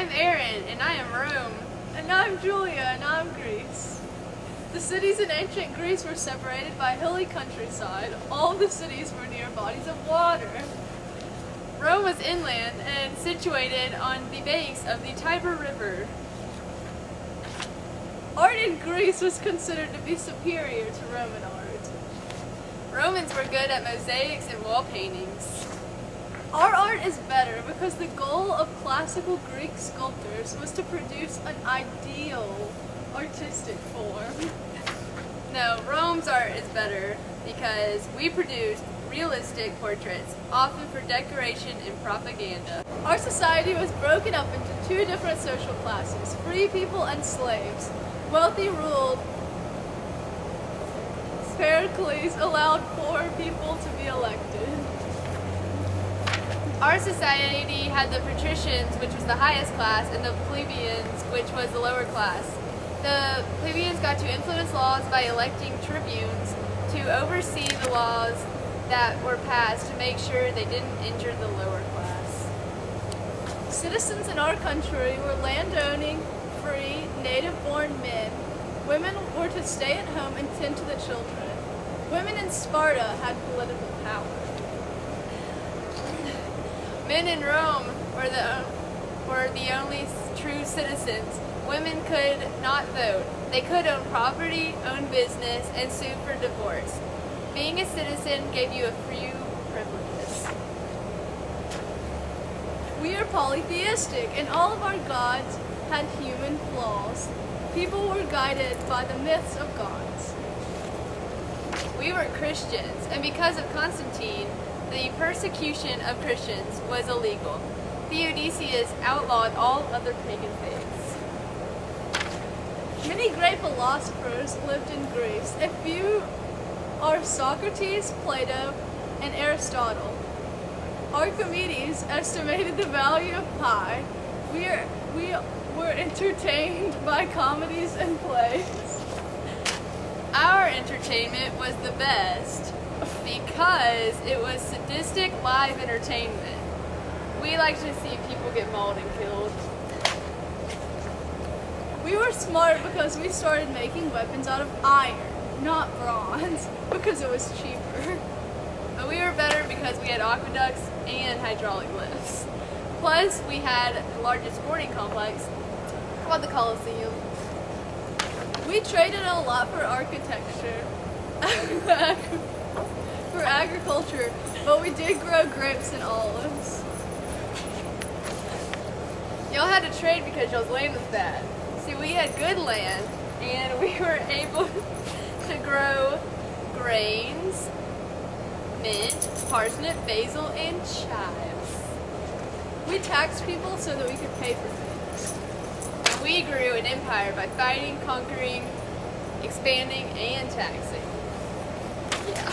I'm Erin, and I am Rome. And I'm Julia, and I'm Greece. The cities in ancient Greece were separated by hilly countryside. All of the cities were near bodies of water. Rome was inland and situated on the banks of the Tiber River. Art in Greece was considered to be superior to Roman art. Romans were good at mosaics and wall paintings. Our art is better because the goal of classical Greek sculptors was to produce an ideal artistic form. No, Rome's art is better because we produced realistic portraits, often for decoration and propaganda. Our society was broken up into two different social classes, free people and slaves. Wealthy ruled. Pericles allowed poor people to be elected. Our society had the patricians, which was the highest class, and the plebeians, which was the lower class. The plebeians got to influence laws by electing tribunes to oversee the laws that were passed to make sure they didn't injure the lower class. Citizens in our country were landowning, free, native-born men. Women were to stay at home and tend to the children. Women in Sparta had political power. Men in Rome were the only true citizens. Women could not vote. They could own property, own business, and sue for divorce. Being a citizen gave you a few privileges. We are polytheistic, and all of our gods had human flaws. People were guided by the myths of gods. We were Christians, and because of Constantine, the persecution of Christians was illegal. Theodosius outlawed all other pagan faiths. Many great philosophers lived in Greece. A few are Socrates, Plato, and Aristotle. Archimedes estimated the value of pi. We were entertained by comedies and plays. Our entertainment was the best because it was sadistic live entertainment. We like to see people get mauled and killed. We were smart because we started making weapons out of iron, not bronze, because it was cheaper. But we were better because we had aqueducts and hydraulic lifts. Plus, we had the largest sporting complex called the Colosseum. We traded a lot for architecture, for agriculture, but we did grow grapes and olives. Y'all had to trade because y'all's land was bad. See, we had good land, and we were able to grow grains, mint, parsnip, basil, and chives. We taxed people so that we could pay for things. And we grew an empire by fighting, conquering, expanding, and taxing. Yeah.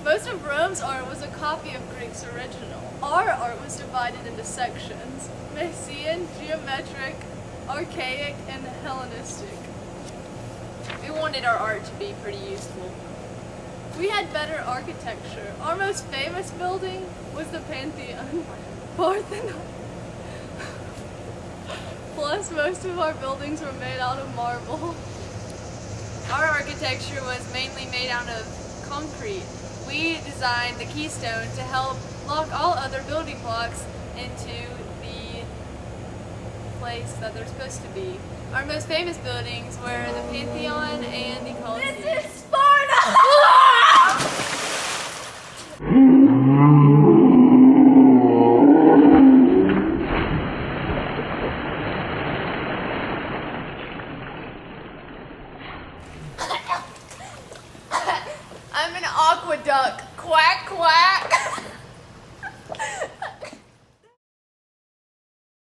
Most of Rome's art was a copy of Greek's original. Our art was divided into sections: Mycenaean, geometric, archaic, and Hellenistic. We wanted our art to be pretty useful. We had better architecture. Our most famous building was the Pantheon. Parthenon. Plus, most of our buildings were made out of marble. Our architecture was mainly made out of concrete. We designed the keystone to help lock all other building blocks into the place that they're supposed to be. Our most famous buildings were the Pantheon and the Colosseum. This is Sparta! I'm an aqueduct. Quack, quack.